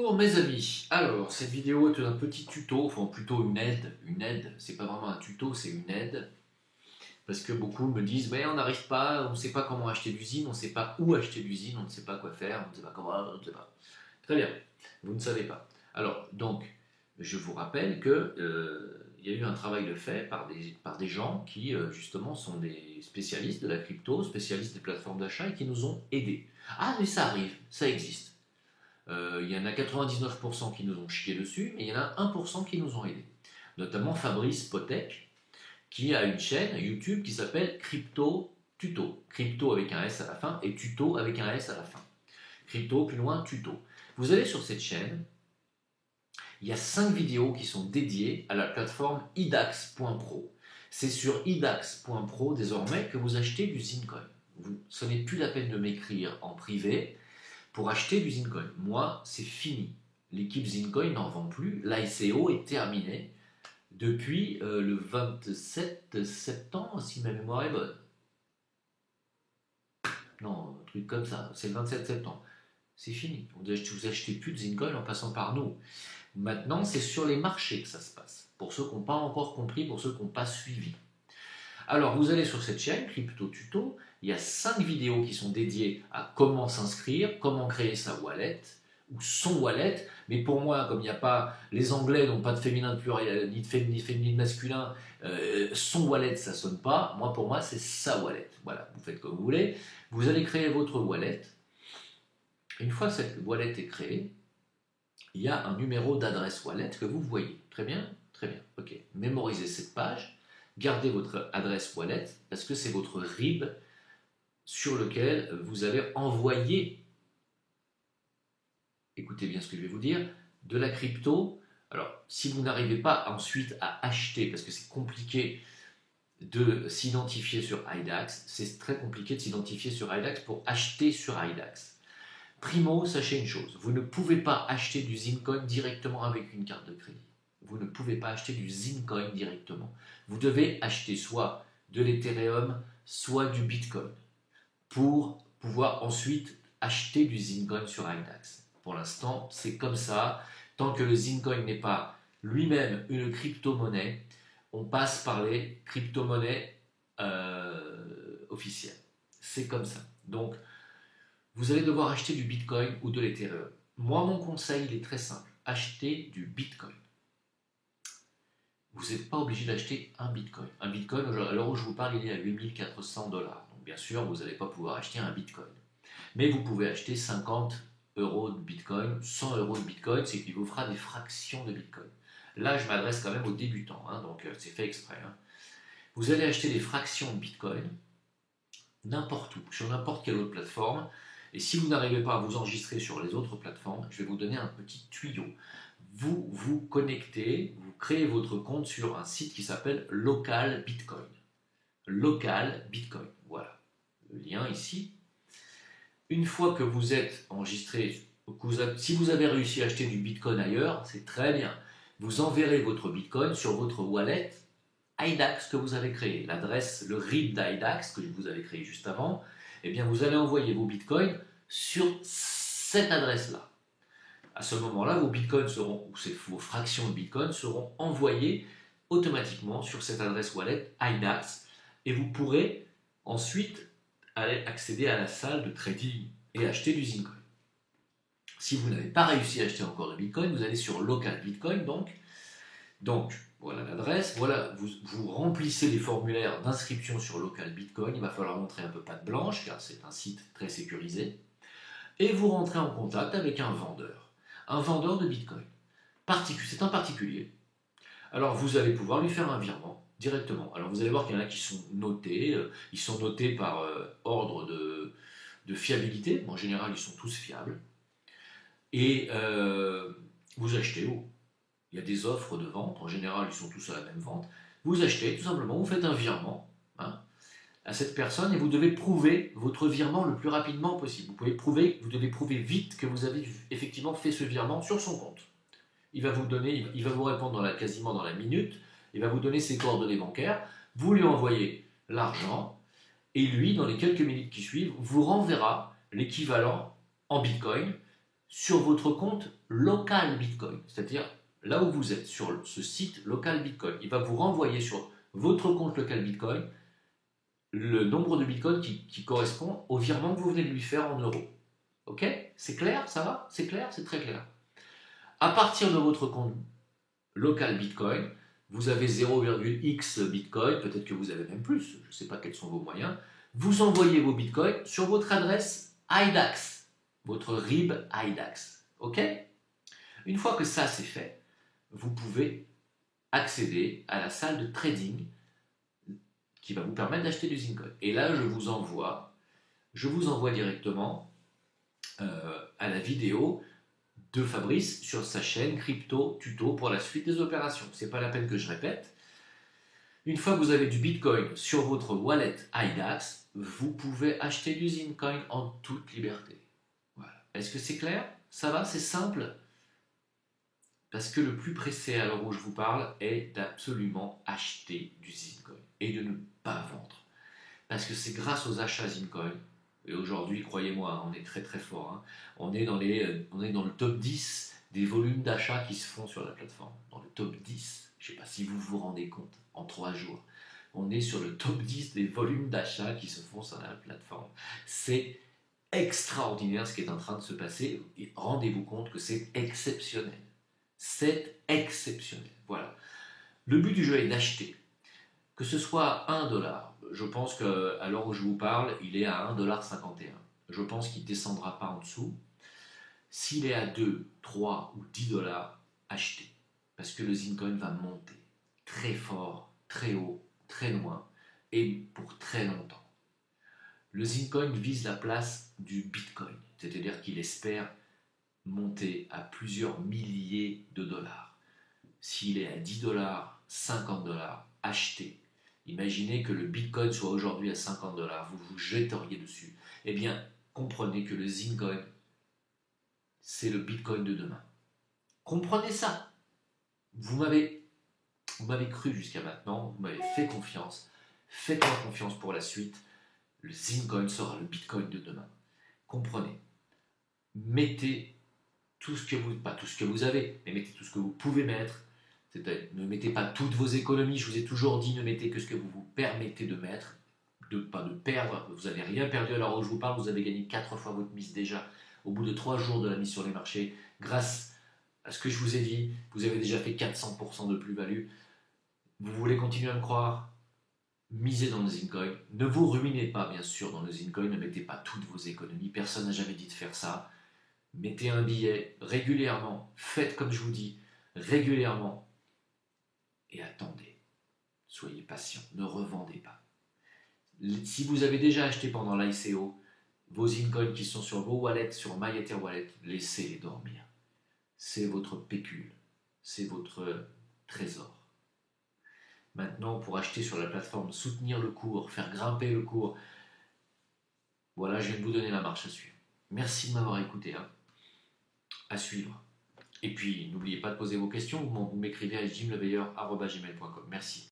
Bonjour mes amis, alors cette vidéo est un petit tuto, enfin plutôt une aide, c'est pas vraiment un tuto, c'est une aide, parce que beaucoup me disent mais on n'arrive pas, on ne sait pas comment acheter d'usine, on ne sait pas où acheter d'usine, on ne sait pas quoi faire, on ne sait pas comment, on ne sait pas. Très bien, vous ne savez pas. Alors donc, je vous rappelle que il y a eu un travail de fait par des gens qui justement sont des spécialistes de la crypto, spécialistes des plateformes d'achat et qui nous ont aidés. Ah mais ça arrive, ça existe. Il y en a 99% qui nous ont chié dessus, mais il y en a 1% qui nous ont aidés. Notamment Fabrice Potek, qui a une chaîne YouTube qui s'appelle Crypto Tuto. Crypto avec un S à la fin et tuto avec un S à la fin. Crypto, plus loin, tuto. Vous allez sur cette chaîne, il y a 5 vidéos qui sont dédiées à la plateforme idax.pro. C'est sur idax.pro désormais que vous achetez du Zincoin. Ce n'est plus la peine de m'écrire en privé pour acheter du Zincoin. Moi, c'est fini. L'équipe Zincoin n'en vend plus. L'ICO est terminé depuis le 27 septembre, si ma mémoire est bonne. Non, un truc comme ça. C'est le 27 septembre. C'est fini. Vous achetez plus de Zincoin en passant par nous. Maintenant, c'est sur les marchés que ça se passe. Pour ceux qui n'ont pas encore compris, pour ceux qui n'ont pas suivi. Alors, vous allez sur cette chaîne, Crypto Tuto, il y a 5 vidéos qui sont dédiées à comment s'inscrire, comment créer sa wallet, ou son wallet, mais pour moi, comme il n'y a pas, les Anglais n'ont pas de féminin de pluriel, ni de féminin masculin, son wallet, ça sonne pas, pour moi, c'est sa wallet. Voilà, vous faites comme vous voulez, vous allez créer votre wallet. Une fois que cette wallet est créée, il y a un numéro d'adresse wallet que vous voyez. Très bien, ok. Mémorisez cette page. Gardez votre adresse wallet parce que c'est votre RIB sur lequel vous allez envoyer, écoutez bien ce que je vais vous dire, de la crypto. Alors, si vous n'arrivez pas ensuite à acheter, parce que c'est compliqué de s'identifier sur IDAX, c'est très compliqué de s'identifier sur IDAX pour acheter sur IDAX. Primo, sachez une chose, vous ne pouvez pas acheter du Zincoin directement avec une carte de crédit. Vous ne pouvez pas acheter du Zincoin directement. Vous devez acheter soit de l'Ethereum, soit du Bitcoin pour pouvoir ensuite acheter du Zincoin sur IDAX. Pour l'instant, c'est comme ça. Tant que le Zincoin n'est pas lui-même une crypto-monnaie, on passe par les crypto-monnaies officielles. C'est comme ça. Donc, vous allez devoir acheter du Bitcoin ou de l'Ethereum. Moi, mon conseil, il est très simple. Achetez du Bitcoin. Vous n'êtes pas obligé d'acheter un Bitcoin. Un Bitcoin, à l'heure où je vous parle, il est à 8400 $. Donc bien sûr, vous n'allez pas pouvoir acheter un Bitcoin. Mais vous pouvez acheter 50 € de Bitcoin, 100 € de Bitcoin, c'est qu'il vous fera des fractions de Bitcoin. Là, je m'adresse quand même aux débutants, donc c'est fait exprès. Vous allez acheter des fractions de Bitcoin n'importe où, sur n'importe quelle autre plateforme. Et si vous n'arrivez pas à vous enregistrer sur les autres plateformes, je vais vous donner un petit tuyau. Vous vous connectez, vous créez votre compte sur un site qui s'appelle Local Bitcoin. Local Bitcoin, voilà. Le lien ici. Une fois que vous êtes enregistré, si vous avez réussi à acheter du Bitcoin ailleurs, c'est très bien. Vous enverrez votre Bitcoin sur votre wallet IDAX que vous avez créé. L'adresse, le RIB d'IDAX que vous avez créé juste avant, eh bien vous allez envoyer vos Bitcoins sur cette adresse-là. À ce moment-là, vos bitcoins seront, ou vos fractions de bitcoin seront envoyées automatiquement sur cette adresse wallet IDAX et vous pourrez ensuite aller accéder à la salle de trading et acheter du Zincoin. Si vous n'avez pas réussi à acheter encore de bitcoin, vous allez sur Local Bitcoin donc voilà l'adresse, voilà, vous remplissez les formulaires d'inscription sur Local Bitcoin, il va falloir montrer un peu patte blanche car c'est un site très sécurisé et vous rentrez en contact avec un vendeur de Bitcoin. C'est un particulier. Alors vous allez pouvoir lui faire un virement directement. Alors vous allez voir qu'il y en a qui sont notés. Ils sont notés par ordre de fiabilité. En général, ils sont tous fiables. Et vous achetez. Il y a des offres de vente. En général, ils sont tous à la même vente. Vous achetez, tout simplement, vous faites un virement à cette personne et vous devez prouver votre virement le plus rapidement possible. Vous devez prouver vite que vous avez effectivement fait ce virement sur son compte. Il va vous répondre quasiment dans la minute, il va vous donner ses coordonnées bancaires, vous lui envoyez l'argent et lui, dans les quelques minutes qui suivent, vous renverra l'équivalent en Bitcoin sur votre compte local Bitcoin, c'est-à-dire là où vous êtes, sur ce site local Bitcoin. Il va vous renvoyer sur votre compte local Bitcoin le nombre de Bitcoin qui correspond au virement que vous venez de lui faire en euros. Ok? C'est clair? Ça va? C'est clair? C'est très clair. À partir de votre compte local Bitcoin, vous avez 0,x Bitcoin, peut-être que vous avez même plus, je ne sais pas quels sont vos moyens. Vous envoyez vos Bitcoins sur votre adresse IDAX, votre RIB IDAX. Ok? Une fois que ça c'est fait, vous pouvez accéder à la salle de trading qui va vous permettre d'acheter du Zincoin. Et là, je vous envoie directement à la vidéo de Fabrice sur sa chaîne Crypto Tuto pour la suite des opérations. C'est pas la peine que je répète. Une fois que vous avez du Bitcoin sur votre wallet IDAX, vous pouvez acheter du Zincoin en toute liberté. Voilà. Est-ce que c'est clair? Ça va? C'est simple? Parce que le plus pressé à l'heure où je vous parle est d'absolument acheter du Zincoin et de ne pas vendre. Parce que c'est grâce aux achats Zincoin, et aujourd'hui, croyez-moi, on est très très fort, hein, on est dans le top 10 des volumes d'achats qui se font sur la plateforme. Dans le top 10, je ne sais pas si vous vous rendez compte, en 3 jours, on est sur le top 10 des volumes d'achats qui se font sur la plateforme. C'est extraordinaire ce qui est en train de se passer, et rendez-vous compte que c'est exceptionnel. C'est exceptionnel. Voilà. Le but du jeu est d'acheter. Que ce soit 1 dollar, je pense qu'à l'heure où je vous parle, il est à 1,51 $. Je pense qu'il ne descendra pas en dessous. S'il est à 2, 3 ou 10 dollars, achetez. Parce que le Zincoin va monter très fort, très haut, très loin et pour très longtemps. Le Zincoin vise la place du Bitcoin, c'est-à-dire qu'il espère monter à plusieurs milliers de dollars. S'il est à 10 dollars, 50 dollars, achetez. Imaginez que le Bitcoin soit aujourd'hui à 50 dollars, vous vous jetteriez dessus. Eh bien, comprenez que le Zincoin, c'est le Bitcoin de demain. Comprenez ça. Vous m'avez cru jusqu'à maintenant, vous m'avez fait confiance. Faites-moi confiance pour la suite. Le Zincoin sera le Bitcoin de demain. Comprenez. Mettez tout ce que vous, pas tout ce que vous avez, mais mettez tout ce que vous pouvez mettre. C'est-à-dire, ne mettez pas toutes vos économies. Je vous ai toujours dit, ne mettez que ce que vous vous permettez de mettre, pas de perdre. Vous n'avez rien perdu à l'heure où je vous parle. Vous avez gagné 4 fois votre mise déjà au bout de 3 jours de la mise sur les marchés. Grâce à ce que je vous ai dit, vous avez déjà fait 400% de plus-value. Vous voulez continuer à me croire? Misez dans le Zincoin. Ne vous ruinez pas, bien sûr, dans le Zincoin. Ne mettez pas toutes vos économies. Personne n'a jamais dit de faire ça. Mettez un billet régulièrement. Faites comme je vous dis, régulièrement. Et attendez. Soyez patient. Ne revendez pas. Si vous avez déjà acheté pendant l'ICO, vos Zincoins qui sont sur vos wallets, sur MyEtherWallet, laissez-les dormir. C'est votre pécule. C'est votre trésor. Maintenant, pour acheter sur la plateforme, soutenir le cours, faire grimper le cours, voilà, je viens de vous donner la marche à suivre. Merci de m'avoir écouté. Hein. À suivre. Et puis, n'oubliez pas de poser vos questions. Vous m'écrivez à jimleveilleur@gmail.com. Merci.